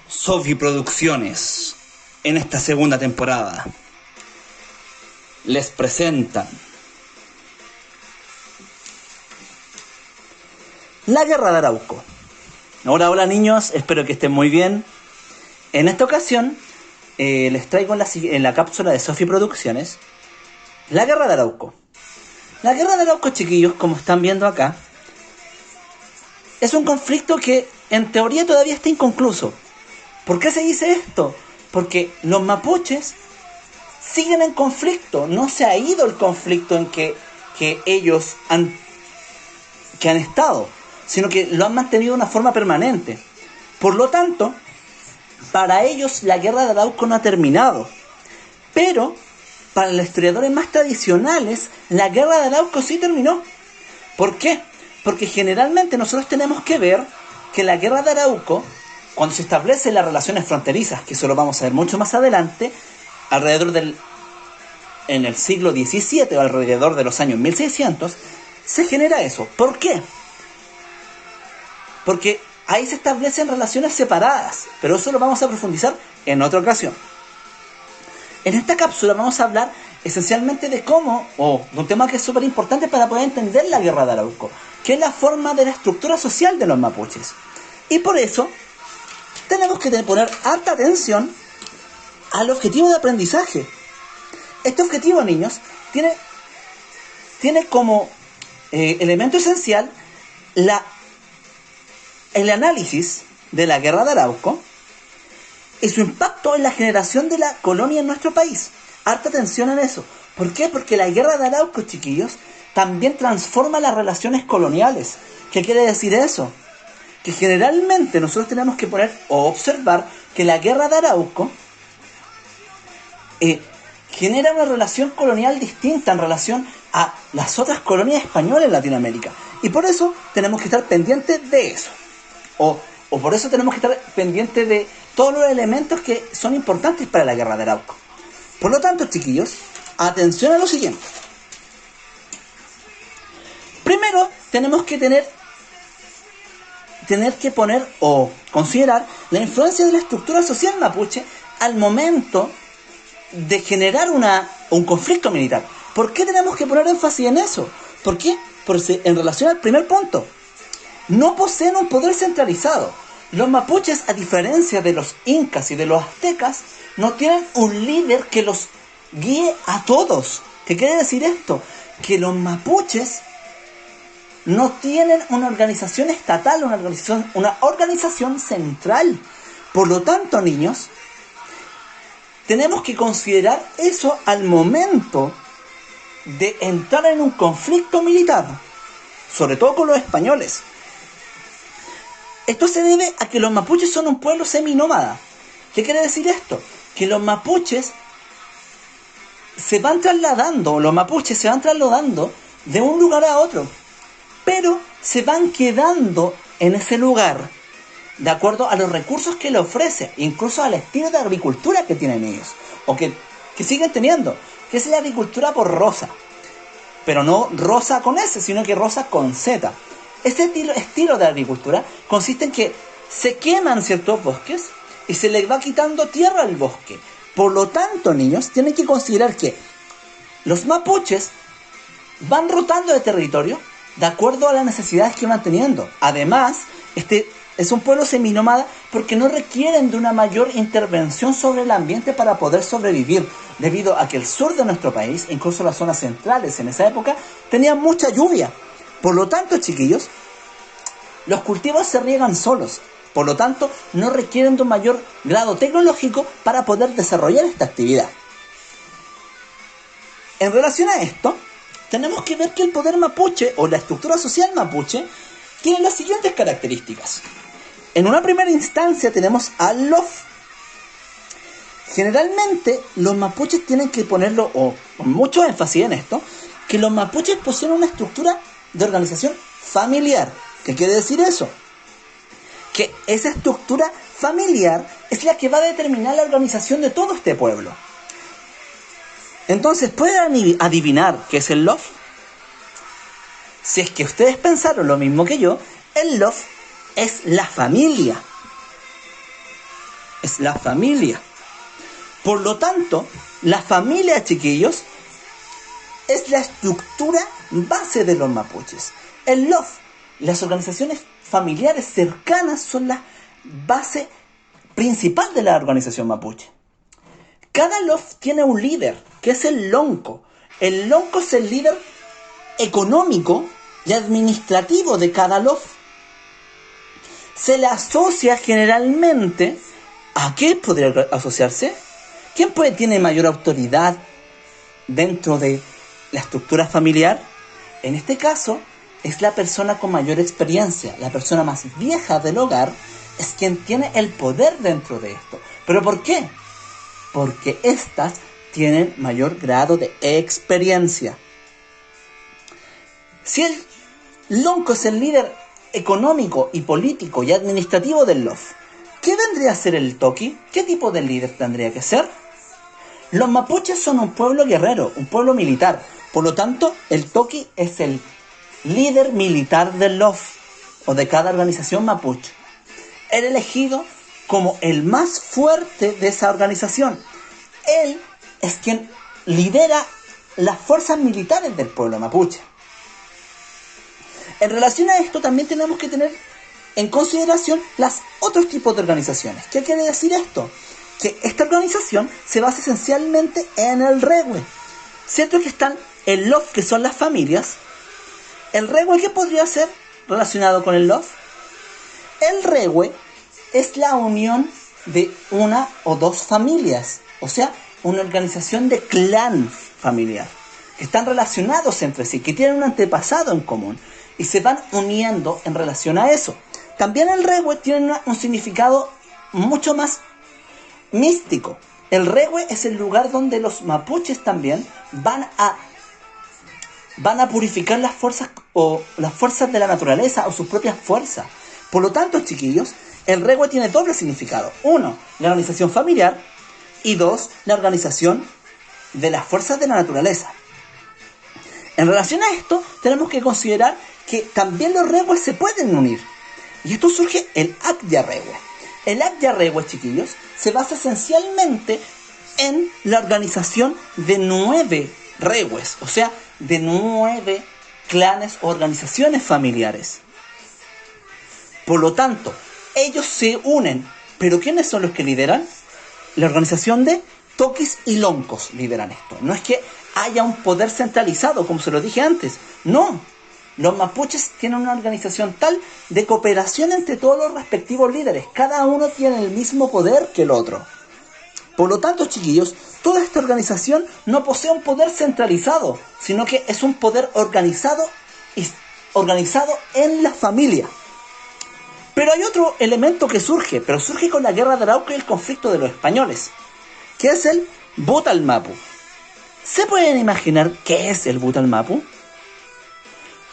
Sofi Producciones, en esta segunda temporada, les presentan La Guerra de Arauco. Hola niños, espero que estén muy bien. En esta ocasión les traigo en la cápsula de Sofi Producciones La Guerra de Arauco. La Guerra de Arauco, chiquillos, como están viendo acá, es un conflicto que en teoría todavía está inconcluso. ¿Por qué se dice esto? Porque los mapuches siguen en conflicto. No se ha ido el conflicto en que ellos han estado, sino que lo han mantenido de una forma permanente. Por lo tanto, para ellos la guerra de Arauco no ha terminado. Pero para los historiadores más tradicionales, la guerra de Arauco sí terminó. ¿Por qué? Porque generalmente nosotros tenemos que ver que la guerra de Arauco, cuando se establecen las relaciones fronterizas, que eso lo vamos a ver mucho más adelante, en el siglo XVII o alrededor de los años 1600, se genera eso. ¿Por qué? Porque ahí se establecen relaciones separadas, pero eso lo vamos a profundizar en otra ocasión. En esta cápsula vamos a hablar esencialmente de cómo, de un tema que es súper importante para poder entender la guerra de Arauco, que es la forma de la estructura social de los mapuches. Y por eso tenemos que poner harta atención al objetivo de aprendizaje. Este objetivo, niños, tiene como elemento esencial el análisis de la guerra de Arauco y su impacto en la generación de la colonia en nuestro país. Harta atención en eso. ¿Por qué? Porque la guerra de Arauco, chiquillos, también transforma las relaciones coloniales. ¿Qué quiere decir eso? Que generalmente nosotros tenemos que poner o observar que la guerra de Arauco genera una relación colonial distinta en relación a las otras colonias españolas en Latinoamérica. Y por eso tenemos que estar pendientes de eso. O por eso tenemos que estar pendientes de todos los elementos que son importantes para la guerra de Arauco. Por lo tanto, chiquillos, atención a lo siguiente. Primero, tenemos que poner o considerar la influencia de la estructura social mapuche al momento de generar un conflicto militar. ¿Por qué tenemos que poner énfasis en eso? ¿Por qué? Porque en relación al primer punto, no poseen un poder centralizado. Los mapuches, a diferencia de los incas y de los aztecas, no tienen un líder que los guíe a todos. ¿Qué quiere decir esto? Que los mapuches no tienen una organización estatal, una organización central. Por lo tanto, niños, tenemos que considerar eso al momento de entrar en un conflicto militar, sobre todo con los españoles. Esto se debe a que los mapuches son un pueblo seminómada. ¿Qué quiere decir esto? Que los mapuches se van trasladando de un lugar a otro, pero se van quedando en ese lugar de acuerdo a los recursos que le ofrece, incluso al estilo de agricultura que tienen ellos, o que siguen teniendo, que es la agricultura por roza, pero no roza con S, sino que roza con Z. Este estilo de agricultura consiste en que se queman ciertos bosques y se le va quitando tierra al bosque. Por lo tanto, niños, tienen que considerar que los mapuches van rotando de territorio de acuerdo a las necesidades que van teniendo. Además, este es un pueblo seminómada porque no requieren de una mayor intervención sobre el ambiente para poder sobrevivir, debido a que el sur de nuestro país, incluso las zonas centrales en esa época, tenían mucha lluvia. Por lo tanto, chiquillos, los cultivos se riegan solos. Por lo tanto, no requieren de un mayor grado tecnológico para poder desarrollar esta actividad. En relación a esto, tenemos que ver que el poder mapuche o la estructura social mapuche tiene las siguientes características. En una primera instancia tenemos al LOF. Generalmente los mapuches tienen que ponerlo, o con mucho énfasis en esto, que los mapuches poseen una estructura de organización familiar. ¿Qué quiere decir eso? Que esa estructura familiar es la que va a determinar la organización de todo este pueblo. Entonces, ¿pueden adivinar qué es el LOF? Si es que ustedes pensaron lo mismo que yo, el LOF es la familia. es la familia. Por lo tanto, la familia, chiquillos, es la estructura base de los mapuches. El LOF, las organizaciones familiares cercanas, son la base principal de la organización mapuche. Cada LOF tiene un líder, que es el lonco. El lonco es el líder económico y administrativo de cada LOF. Se le asocia generalmente... ¿A qué podría asociarse? ¿Quién tiene mayor autoridad dentro de la estructura familiar? En este caso, es la persona con mayor experiencia, la persona más vieja del hogar, es quien tiene el poder dentro de esto. ¿Pero por qué? Porque éstas tienen mayor grado de experiencia. Si el lonco es el líder económico y político y administrativo del LOF, ¿qué vendría a ser el toqui? ¿Qué tipo de líder tendría que ser? Los mapuches son un pueblo guerrero, un pueblo militar. Por lo tanto, el toqui es el líder militar del LOF o de cada organización mapuche. Era elegido como el más fuerte de esa organización. Él es quien lidera las fuerzas militares del pueblo mapuche. En relación a esto, también tenemos que tener en consideración los otros tipos de organizaciones. ¿Qué quiere decir esto? Que esta organización se basa esencialmente en el regue. Cierto que están el LOF, que son las familias. El regue, ¿qué podría ser relacionado con el LOF? El regue es la unión de una o dos familias, o sea, una organización de clan familiar, que están relacionados entre sí, que tienen un antepasado en común y se van uniendo en relación a eso. También el regue tiene un significado mucho más místico. El regue es el lugar donde los mapuches también van a purificar las fuerzas de la naturaleza o sus propias fuerzas. Por lo tanto, chiquillos, el regue tiene doble significado. Uno, la organización familiar, y dos, la organización de las fuerzas de la naturaleza. En relación a esto, tenemos que considerar que también los regues se pueden unir. Y esto surge el Akya Regue. El Akya Regue, chiquillos, se basa esencialmente en la organización de 9 regues, o sea, de 9 clanes o organizaciones familiares. Por lo tanto, ellos se unen. ¿Pero quiénes son los que lideran? La organización de toquis y loncos lideran esto. No es que haya un poder centralizado, como se lo dije antes. No. Los mapuches tienen una organización tal de cooperación entre todos los respectivos líderes. Cada uno tiene el mismo poder que el otro. Por lo tanto, chiquillos, toda esta organización no posee un poder centralizado, sino que es un poder organizado en la familia. Pero hay otro elemento que surge, pero surge con la guerra de Arauco y el conflicto de los españoles, que es el Butalmapu. ¿Se pueden imaginar qué es el Butalmapu?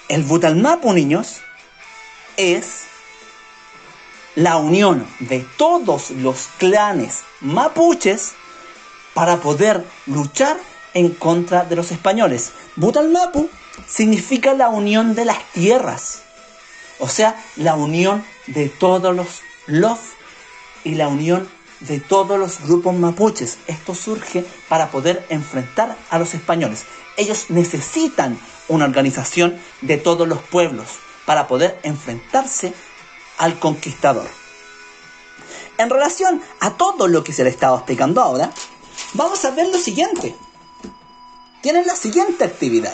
El Butalmapu, niños, es la unión de todos los clanes mapuches para poder luchar en contra de los españoles. Butalmapu significa la unión de las tierras, o sea, la unión de todos los LOF y la unión de todos los grupos mapuches. Esto surge para poder enfrentar a los españoles. Ellos necesitan una organización de todos los pueblos para poder enfrentarse al conquistador. En relación a todo lo que se le estaba explicando ahora, vamos a ver lo siguiente. Tienen la siguiente actividad.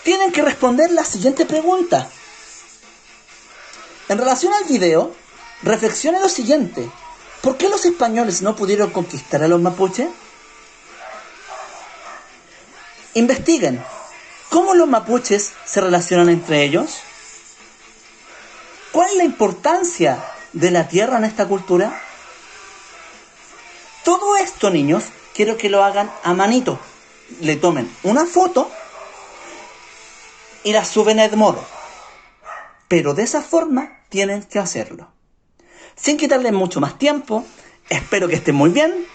Tienen que responder la siguiente pregunta. En relación al video, reflexione lo siguiente. ¿Por qué los españoles no pudieron conquistar a los mapuches? Investiguen. ¿Cómo los mapuches se relacionan entre ellos? ¿Cuál es la importancia de la tierra en esta cultura? Todo esto, niños, quiero que lo hagan a manito. Le tomen una foto y la suben a Edmodo. Pero de esa forma tienen que hacerlo. Sin quitarles mucho más tiempo, espero que estén muy bien.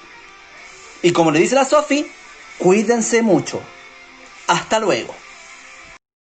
Y como le dice la Sofi, cuídense mucho. Hasta luego.